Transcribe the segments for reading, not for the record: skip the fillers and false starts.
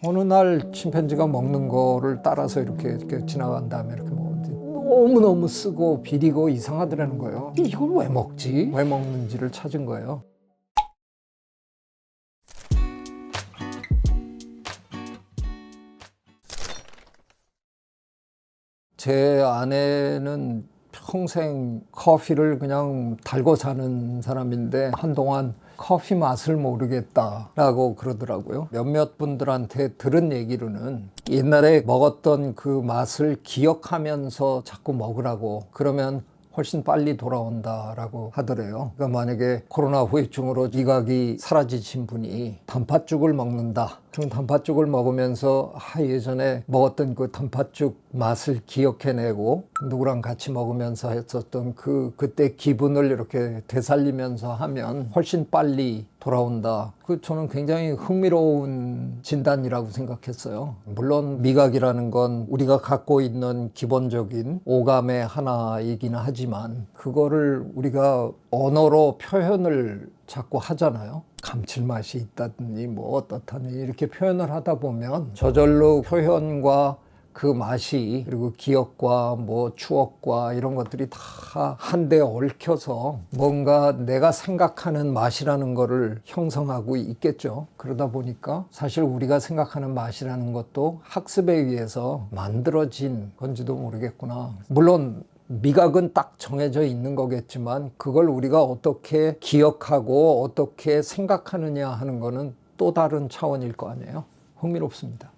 어느 날 침팬지가 먹는 거를 따라서 이렇게 지나간 다음에 이렇게 먹는데 너무너무 쓰고 비리고 이상하더라는 거예요. 이걸 왜 먹지? 왜 먹는지를 찾은 거예요. 제 아내는 평생 커피를 그냥 달고 사는 사람인데 한동안 커피 맛을 모르겠다라고 그러더라고요. 몇몇 분들한테 들은 얘기로는 옛날에 먹었던 그 맛을 기억하면서 자꾸 먹으라고, 그러면 훨씬 빨리 돌아온다라고 하더래요. 그러니까 만약에 코로나 후유증으로 미각이 사라지신 분이 단팥죽을 먹는다. 그럼 단팥죽을 먹으면서 예전에 먹었던 그 단팥죽 맛을 기억해내고 누구랑 같이 먹으면서 했었던 그때 기분을 이렇게 되살리면서 하면 훨씬 빨리 돌아온다. 저는 굉장히 흥미로운 진단이라고 생각했어요. 물론 미각이라는 건 우리가 갖고 있는 기본적인 오감의 하나이긴 하지만 그거를 우리가 언어로 표현을 자꾸 하잖아요. 감칠맛이 있다더니 뭐 어떻다니 이렇게 표현을 하다 보면 저절로 표현과 그 맛이, 그리고 기억과 뭐 추억과 이런 것들이 다 한데 얽혀서 뭔가 내가 생각하는 맛이라는 거를 형성하고 있겠죠. 그러다 보니까 사실 우리가 생각하는 맛이라는 것도 학습에 의해서 만들어진 건지도 모르겠구나. 물론 미각은 딱 정해져 있는 거겠지만 그걸 우리가 어떻게 기억하고 어떻게 생각하느냐 하는 거는 또 다른 차원일 거 아니에요. 흥미롭습니다.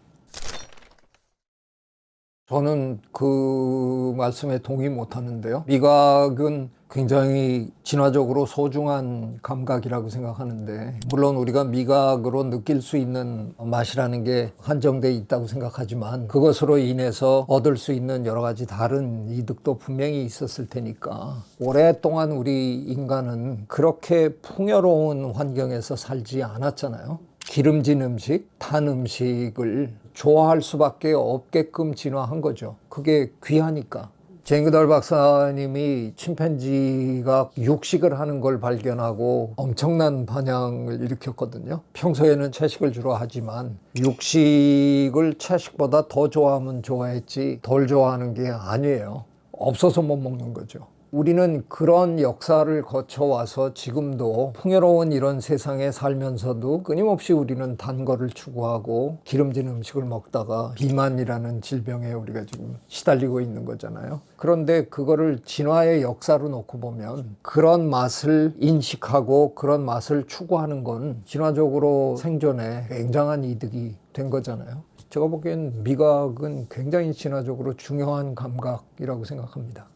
저는 그 말씀에 동의 못 하는데요. 미각은 굉장히 진화적으로 소중한 감각이라고 생각하는데, 물론 우리가 미각으로 느낄 수 있는 맛이라는 게 한정되어 있다고 생각하지만 그것으로 인해서 얻을 수 있는 여러 가지 다른 이득도 분명히 있었을 테니까, 오랫동안 우리 인간은 그렇게 풍요로운 환경에서 살지 않았잖아요. 기름진 음식, 단 음식을 좋아할 수밖에 없게끔 진화한 거죠. 그게 귀하니까. 제인 구달 박사님이 침팬지가 육식을 하는 걸 발견하고 엄청난 반향을 일으켰거든요. 평소에는 채식을 주로 하지만 육식을 채식보다 더 좋아하면 좋아했지 덜 좋아하는 게 아니에요. 없어서 못 먹는 거죠. 우리는 그런 역사를 거쳐와서 지금도 풍요로운 이런 세상에 살면서도 끊임없이 우리는 단 거를 추구하고 기름진 음식을 먹다가 비만이라는 질병에 우리가 지금 시달리고 있는 거잖아요. 그런데 그거를 진화의 역사로 놓고 보면 그런 맛을 인식하고 그런 맛을 추구하는 건 진화적으로 생존에 굉장한 이득이 된 거잖아요. 제가 보기엔 미각은 굉장히 진화적으로 중요한 감각이라고 생각합니다.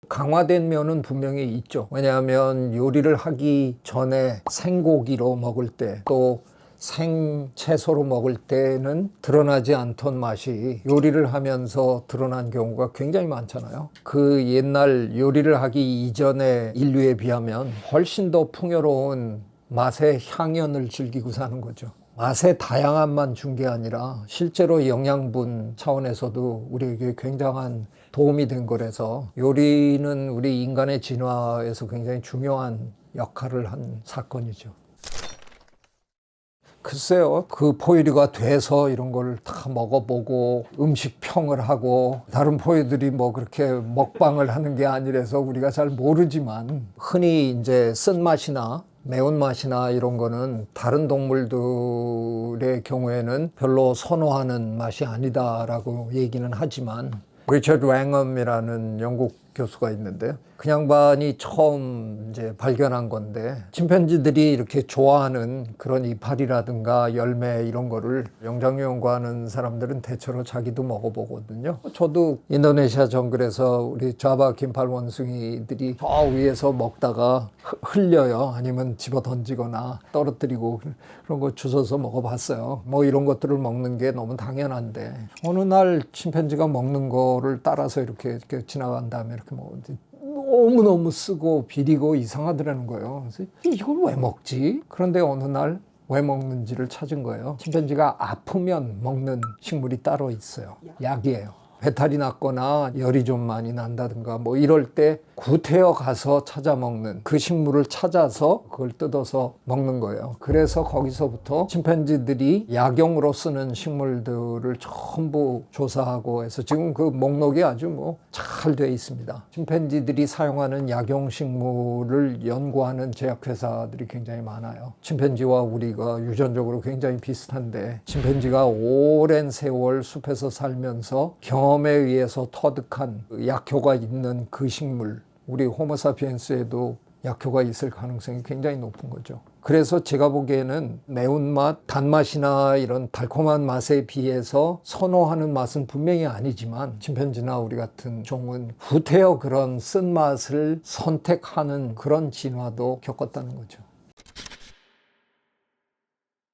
강화된 면은 분명히 있죠. 왜냐하면 요리를 하기 전에 생고기로 먹을 때, 또 생채소로 먹을 때는 드러나지 않던 맛이 요리를 하면서 드러난 경우가 굉장히 많잖아요. 그 옛날 요리를 하기 이전의 인류에 비하면 훨씬 더 풍요로운 맛의 향연을 즐기고 사는 거죠. 맛의 다양함만 준 게 아니라 실제로 영양분 차원에서도 우리에게 굉장한 도움이 된 거라서 요리는 우리 인간의 진화에서 굉장히 중요한 역할을 한 사건이죠. 글쎄요, 그 포유류가 돼서 이런 걸 다 먹어보고 음식평을 하고, 다른 포유들이 뭐 그렇게 먹방을 하는 게 아니라서 우리가 잘 모르지만, 흔히 이제 쓴맛이나 매운맛이나 이런 거는 다른 동물들의 경우에는 별로 선호하는 맛이 아니다라고 얘기는 하지만, 리처드 랭엄이라는 영국 교수가 있는데요. 그 양반이 처음 이제 발견한 건데, 침팬지들이 이렇게 좋아하는 그런 이파리라든가 열매 이런 거를 영장류 연구하는 사람들은 대체로 자기도 먹어보거든요. 저도 인도네시아 정글에서 우리 자바 긴팔 원숭이들이 저 위에서 먹다가 흘려요. 아니면 집어 던지거나 떨어뜨리고 그런 거 주워서 먹어봤어요. 뭐 이런 것들을 먹는 게 너무 당연한데, 어느 날 침팬지가 먹는 거를 따라서 이렇게 지나간 다음에 이렇게 먹었는데 너무너무 쓰고 비리고 이상하더라는 거예요. 그래서 이걸 왜 먹지? 그런데 어느 날 왜 먹는지를 찾은 거예요. 침팬지가 아프면 먹는 식물이 따로 있어요. 약이에요. 배탈이 났거나 열이 좀 많이 난다든가 뭐 이럴 때 구태여 가서 찾아 먹는, 그 식물을 찾아서 그걸 뜯어서 먹는 거예요. 그래서 거기서부터 침팬지들이 약용으로 쓰는 식물들을 전부 조사하고 해서 지금 그 목록이 아주 뭐 잘 되어 있습니다. 침팬지들이 사용하는 약용 식물을 연구하는 제약회사들이 굉장히 많아요. 침팬지와 우리가 유전적으로 굉장히 비슷한데, 침팬지가 오랜 세월 숲에서 살면서 경험에 의해서 터득한 약효가 있는 그 식물, 우리 호모사피엔스에도 약효가 있을 가능성이 굉장히 높은 거죠. 그래서 제가 보기에는 매운맛, 단맛이나 이런 달콤한 맛에 비해서 선호하는 맛은 분명히 아니지만, 침팬지나 우리 같은 종은 구태여 그런 쓴맛을 선택하는 그런 진화도 겪었다는 거죠.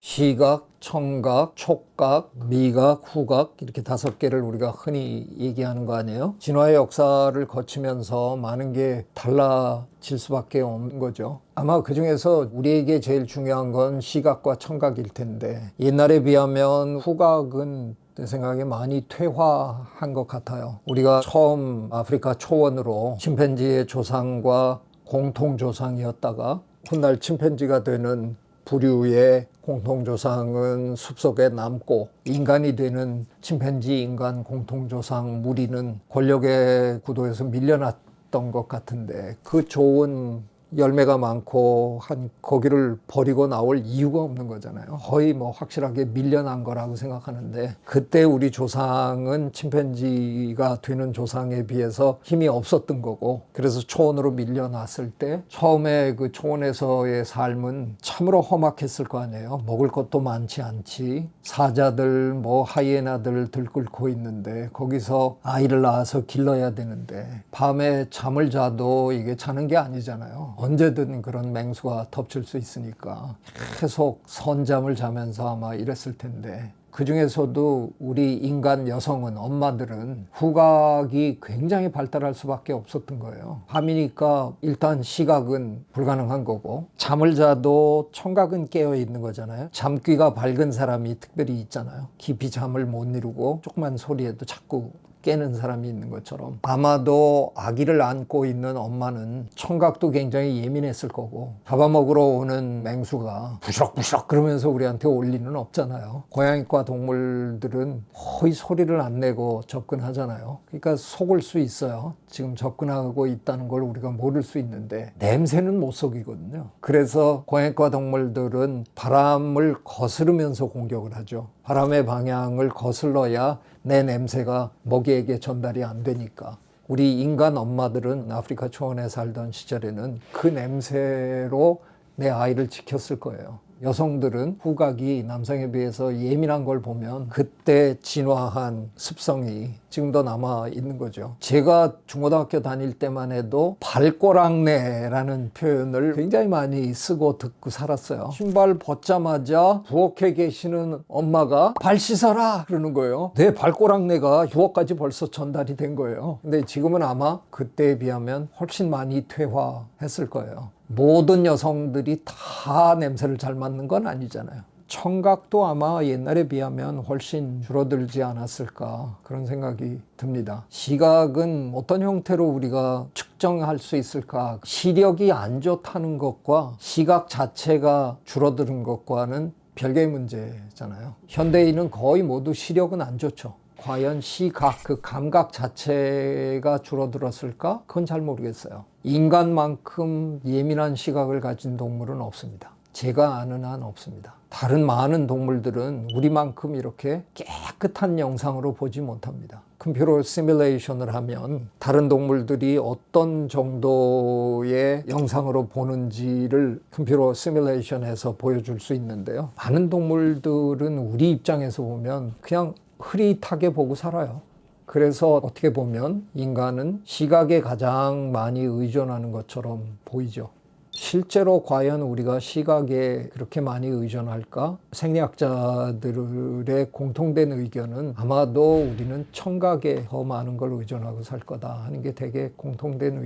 시각, 청각, 촉각, 미각, 후각, 이렇게 5개를 우리가 흔히 얘기하는 거 아니에요? 진화의 역사를 거치면서 많은 게 달라질 수밖에 없는 거죠. 아마 그 중에서 우리에게 제일 중요한 건 시각과 청각일 텐데, 옛날에 비하면 후각은 내 생각에 많이 퇴화한 것 같아요. 우리가 처음 아프리카 초원으로 침팬지의 조상과 공통조상이었다가 훗날 침팬지가 되는 부류의 공통조상은 숲속에 남고, 인간이 되는 침팬지 인간 공통조상 무리는 권력의 구도에서 밀려났던 것 같은데, 그 좋은 열매가 많고 한 거기를 버리고 나올 이유가 없는 거잖아요. 거의 뭐 확실하게 밀려난 거라고 생각하는데, 그때 우리 조상은 침팬지가 되는 조상에 비해서 힘이 없었던 거고, 그래서 초원으로 밀려났을 때 처음에 그 초원에서의 삶은 참으로 험악했을 거 아니에요. 먹을 것도 많지 않지, 사자들 뭐 하이에나들 들끓고 있는데 거기서 아이를 낳아서 길러야 되는데, 밤에 잠을 자도 이게 자는 게 아니잖아요. 언제든 그런 맹수가 덮칠 수 있으니까 계속 선잠을 자면서 아마 이랬을 텐데, 그 중에서도 우리 인간 여성은, 엄마들은 후각이 굉장히 발달할 수밖에 없었던 거예요. 밤이니까 일단 시각은 불가능한 거고, 잠을 자도 청각은 깨어 있는 거잖아요. 잠귀가 밝은 사람이 특별히 있잖아요. 깊이 잠을 못 이루고 조그만 소리에도 자꾸 깨는 사람이 있는 것처럼, 아마도 아기를 안고 있는 엄마는 청각도 굉장히 예민했을 거고, 잡아먹으러 오는 맹수가 부시럭부시럭 그러면서 우리한테 올 리는 없잖아요. 고양이과 동물들은 거의 소리를 안 내고 접근하잖아요. 그러니까 속을 수 있어요. 지금 접근하고 있다는 걸 우리가 모를 수 있는데, 냄새는 못 속이거든요. 그래서 고양이과 동물들은 바람을 거스르면서 공격을 하죠. 바람의 방향을 거슬러야 내 냄새가 먹이에게 전달이 안 되니까. 우리 인간 엄마들은 아프리카 초원에 살던 시절에는 그 냄새로 내 아이를 지켰을 거예요. 여성들은 후각이 남성에 비해서 예민한 걸 보면 그때 진화한 습성이 지금도 남아 있는 거죠. 제가 중고등학교 다닐 때만 해도 발꼬락내라는 표현을 굉장히 많이 쓰고 듣고 살았어요. 신발 벗자마자 부엌에 계시는 엄마가 발 씻어라 그러는 거예요. 내 발꼬락내가 유혹까지 벌써 전달이 된 거예요. 근데 지금은 아마 그때에 비하면 훨씬 많이 퇴화했을 거예요. 모든 여성들이 다 냄새를 잘 맡는 건 아니잖아요. 청각도 아마 옛날에 비하면 훨씬 줄어들지 않았을까, 그런 생각이 듭니다. 시각은 어떤 형태로 우리가 측정할 수 있을까? 시력이 안 좋다는 것과 시각 자체가 줄어드는 것과는 별개의 문제잖아요. 현대인은 거의 모두 시력은 안 좋죠. 과연 시각, 그 감각 자체가 줄어들었을까? 그건 잘 모르겠어요. 인간만큼 예민한 시각을 가진 동물은 없습니다. 제가 아는 한 없습니다. 다른 많은 동물들은 우리만큼 이렇게 깨끗한 영상으로 보지 못합니다. 컴퓨터 시뮬레이션을 하면 다른 동물들이 어떤 정도의 영상으로 보는지를 컴퓨터 시뮬레이션에서 보여줄 수 있는데요. 많은 동물들은 우리 입장에서 보면 그냥 흐릿하게 보고 살아요. 그래서 어떻게 보면 인간은 시각에 가장 많이 의존하는 것처럼 보이죠. 실제로 과연 우리가 시각에 그렇게 많이 의존할까? 생리학자들의 공통된 의견은 아마도 우리는 청각에 더 많은 걸 의존하고 살 거다 하는 게 되게 공통된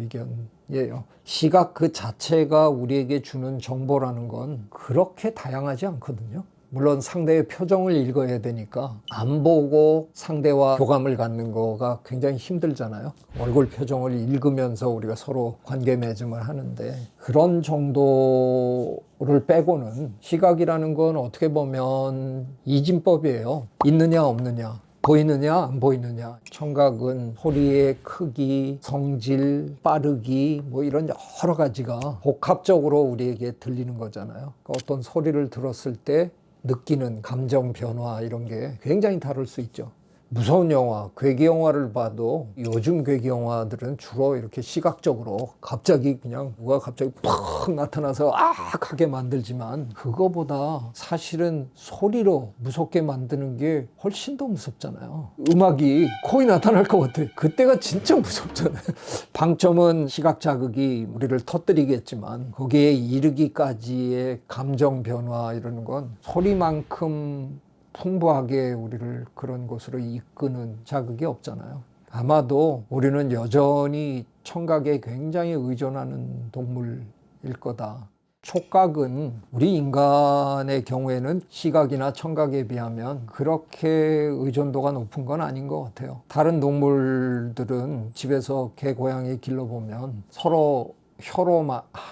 의견이에요. 시각 그 자체가 우리에게 주는 정보라는 건 그렇게 다양하지 않거든요. 물론 상대의 표정을 읽어야 되니까 안 보고 상대와 교감을 갖는 거가 굉장히 힘들잖아요. 얼굴 표정을 읽으면서 우리가 서로 관계 맺음을 하는데, 그런 정도를 빼고는 시각이라는 건 어떻게 보면 이진법이에요. 있느냐 없느냐, 보이느냐 안 보이느냐. 청각은 소리의 크기, 성질, 빠르기 뭐 이런 여러 가지가 복합적으로 우리에게 들리는 거잖아요. 그러니까 어떤 소리를 들었을 때 느끼는 감정 변화 이런 게 굉장히 다를 수 있죠. 무서운 영화, 괴기 영화를 봐도 요즘 괴기 영화들은 주로 이렇게 시각적으로 갑자기 그냥 누가 갑자기 팍 나타나서 하게 만들지만, 그거보다 사실은 소리로 무섭게 만드는 게 훨씬 더 무섭잖아요. 음악이 거의 나타날 것 같아. 그때가 진짜 무섭잖아요. 방점은 시각 자극이 우리를 터뜨리겠지만 거기에 이르기까지의 감정 변화 이러는 건 소리만큼 풍부하게 우리를 그런 곳으로 이끄는 자극이 없잖아요. 아마도 우리는 여전히 청각에 굉장히 의존하는 동물일 거다. 촉각은 우리 인간의 경우에는 시각이나 청각에 비하면 그렇게 의존도가 높은 건 아닌 것 같아요. 다른 동물들은 집에서 개, 고양이 길러보면 서로 혀로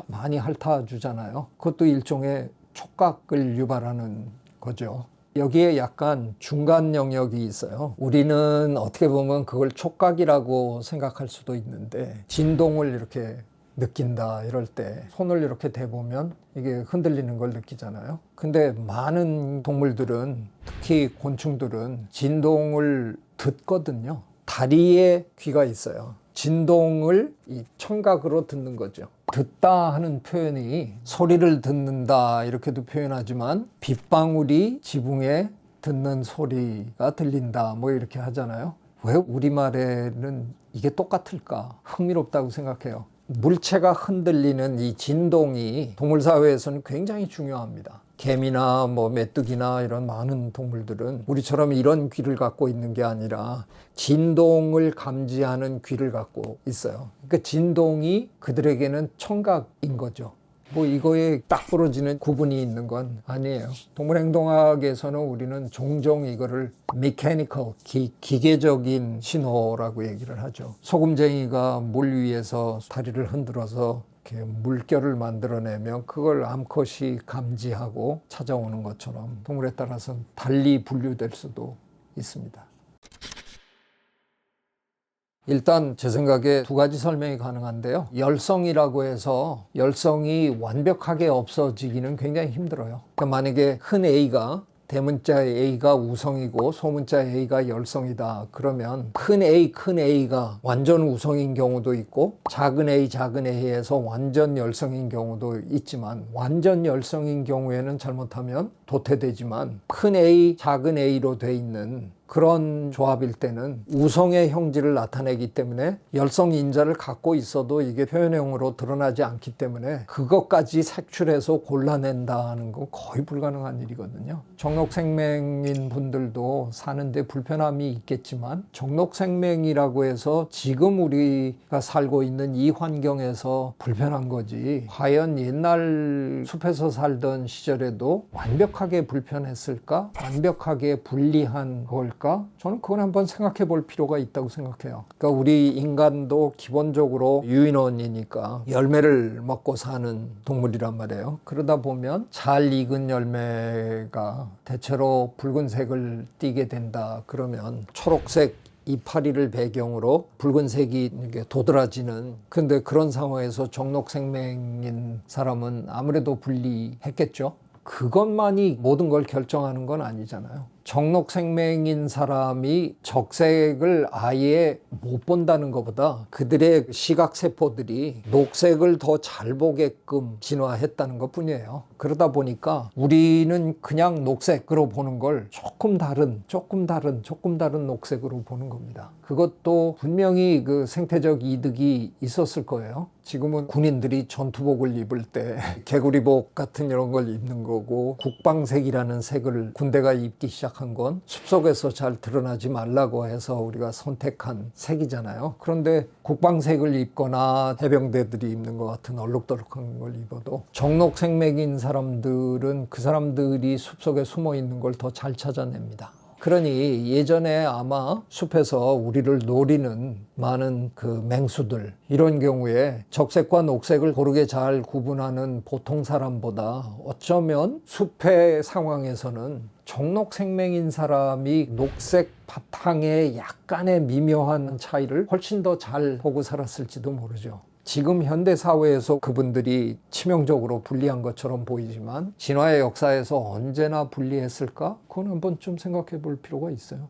많이 핥아주잖아요. 그것도 일종의 촉각을 유발하는 거죠. 여기에 약간 중간 영역이 있어요. 우리는 어떻게 보면 그걸 촉각이라고 생각할 수도 있는데, 진동을 이렇게 느낀다 이럴 때 손을 이렇게 대보면 이게 흔들리는 걸 느끼잖아요. 근데 많은 동물들은, 특히 곤충들은 진동을 듣거든요. 다리에 귀가 있어요. 진동을 이 청각으로 듣는 거죠. 듣다 하는 표현이 소리를 듣는다 이렇게도 표현하지만, 빗방울이 지붕에 듣는 소리가 들린다 뭐 이렇게 하잖아요. 왜 우리말에는 이게 똑같을까? 흥미롭다고 생각해요. 물체가 흔들리는 이 진동이 동물 사회에서는 굉장히 중요합니다. 개미나 뭐 메뚜기나 이런 많은 동물들은 우리처럼 이런 귀를 갖고 있는 게 아니라 진동을 감지하는 귀를 갖고 있어요. 그러니까 진동이 그들에게는 청각인 거죠. 뭐 이거에 딱 부러지는 구분이 있는 건 아니에요. 동물행동학에서는 우리는 종종 이거를 mechanical, 기계적인 신호라고 얘기를 하죠. 소금쟁이가 물 위에서 다리를 흔들어서 이렇게 물결을 만들어내면 그걸 암컷이 감지하고 찾아오는 것처럼 동물에 따라서는 달리 분류될 수도 있습니다. 일단 제 생각에 두 가지 설명이 가능한데요. 열성이라고 해서 열성이 완벽하게 없어지기는 굉장히 힘들어요. 그러니까 만약에 큰 A가, 대문자 A가 우성이고 소문자 A가 열성이다 그러면 큰 A가 완전 우성인 경우도 있고 작은 A에서 완전 열성인 경우도 있지만, 완전 열성인 경우에는 잘못하면 도태되지만 큰 A, 작은 A로 돼 있는 그런 조합일 때는 우성의 형질을 나타내기 때문에 열성인자를 갖고 있어도 이게 표현형으로 드러나지 않기 때문에 그것까지 색출해서 골라낸다는 건 거의 불가능한 일이거든요. 정록생맹인 분들도 사는데 불편함이 있겠지만, 정록생맹이라고 해서 지금 우리가 살고 있는 이 환경에서 불편한 거지, 과연 옛날 숲에서 살던 시절에도 완벽하게 불편했을까? 완벽하게 불리한 걸까? 저는 그건 한번 생각해 볼 필요가 있다고 생각해요. 그러니까 우리 인간도 기본적으로 유인원이니까 열매를 먹고 사는 동물이란 말이에요. 그러다 보면 잘 익은 열매가 대체로 붉은색을 띠게 된다 그러면 초록색 이파리를 배경으로 붉은색이 도드라지는, 근데 그런 상황에서 정록생맹인 사람은 아무래도 불리했겠죠. 그것만이 모든 걸 결정하는 건 아니잖아요. 정록생맹인 사람이 적색을 아예 못 본다는 것보다 그들의 시각세포들이 녹색을 더 잘 보게끔 진화했다는 것 뿐이에요. 그러다 보니까 우리는 그냥 녹색으로 보는 걸 조금 다른 녹색으로 보는 겁니다. 그것도 분명히 그 생태적 이득이 있었을 거예요. 지금은 군인들이 전투복을 입을 때 개구리복 같은 이런 걸 입는 거고, 국방색이라는 색을 군대가 입기 시작한 선택한 건 숲속에서 잘 드러나지 말라고 해서 우리가 선택한 색이잖아요. 그런데 국방색을 입거나 해병대들이 입는 것 같은 얼룩덜룩한 걸 입어도 정록생맥인 사람들은 그 사람들이 숲속에 숨어 있는 걸 더 잘 찾아냅니다. 그러니 예전에 아마 숲에서 우리를 노리는 많은 그 맹수들, 이런 경우에 적색과 녹색을 고르게 잘 구분하는 보통 사람보다 어쩌면 숲의 상황에서는 정록생명인 사람이 녹색 바탕에 약간의 미묘한 차이를 훨씬 더 잘 보고 살았을지도 모르죠. 지금 현대 사회에서 그분들이 치명적으로 불리한 것처럼 보이지만 진화의 역사에서 언제나 불리했을까? 그건 한번 좀 생각해 볼 필요가 있어요.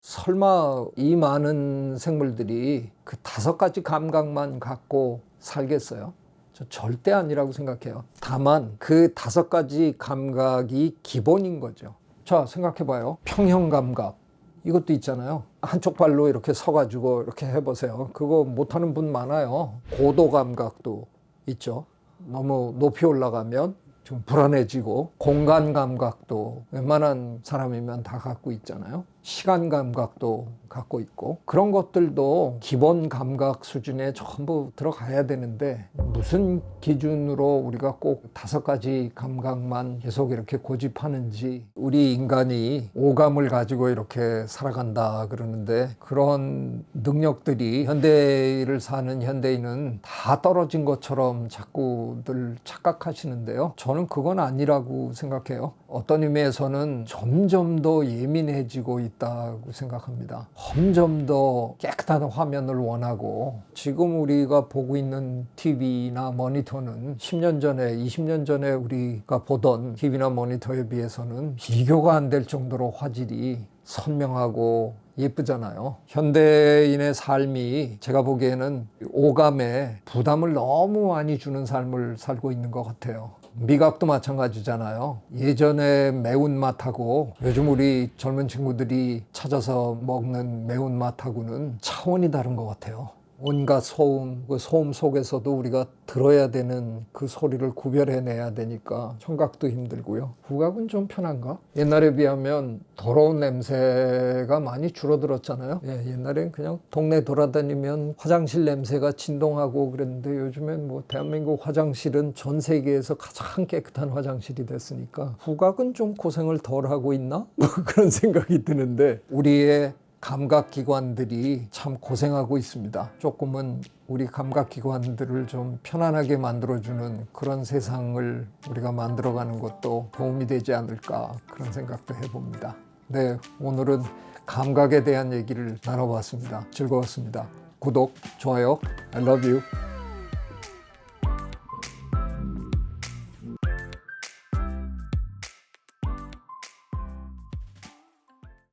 설마 이 많은 생물들이 그 5가지 감각만 갖고 살겠어요? 저 절대 아니라고 생각해요. 다만 그 5가지 감각이 기본인 거죠. 자, 생각해 봐요. 평형 감각. 이것도 있잖아요. 한쪽 발로 이렇게 서가지고 이렇게 해보세요. 그거 못하는 분 많아요. 고도 감각도 있죠. 너무 높이 올라가면 좀 불안해지고, 공간 감각도 웬만한 사람이면 다 갖고 있잖아요. 시간 감각도 갖고 있고, 그런 것들도 기본 감각 수준에 전부 들어가야 되는데 무슨 기준으로 우리가 꼭 5가지 감각만 계속 이렇게 고집하는지. 우리 인간이 오감을 가지고 이렇게 살아간다 그러는데 그런 능력들이 현대를 사는 현대인은 다 떨어진 것처럼 자꾸들 착각하시는데요. 저는 그건 아니라고 생각해요. 어떤 의미에서는 점점 더 예민해지고 있다고 생각합니다. 점점 더 깨끗한 화면을 원하고, 지금 우리가 보고 있는 TV나 모니터는 10년 전에, 20년 전에 우리가 보던 TV나 모니터에 비해서는 비교가 안 될 정도로 화질이 선명하고 예쁘잖아요. 현대인의 삶이 제가 보기에는 오감에 부담을 너무 많이 주는 삶을 살고 있는 것 같아요. 미각도 마찬가지잖아요. 예전에 매운맛하고 요즘 우리 젊은 친구들이 찾아서 먹는 매운맛하고는 차원이 다른 것 같아요. 온갖 소음, 그 소음 속에서도 우리가 들어야 되는 그 소리를 구별해내야 되니까 청각도 힘들고요. 후각은 좀 편한가? 옛날에 비하면 더러운 냄새가 많이 줄어들었잖아요. 옛날엔 그냥 동네 돌아다니면 화장실 냄새가 진동하고 그랬는데 요즘엔 뭐 대한민국 화장실은 전 세계에서 가장 깨끗한 화장실이 됐으니까 후각은 좀 고생을 덜 하고 있나? 뭐 그런 생각이 드는데 우리의 감각기관들이 참 고생하고 있습니다. 조금은 우리 감각기관들을 좀 편안하게 만들어주는 그런 세상을 우리가 만들어가는 것도 도움이 되지 않을까, 그런 생각도 해봅니다. 네, 오늘은 감각에 대한 얘기를 나눠봤습니다. 즐거웠습니다. 구독, 좋아요, I love you.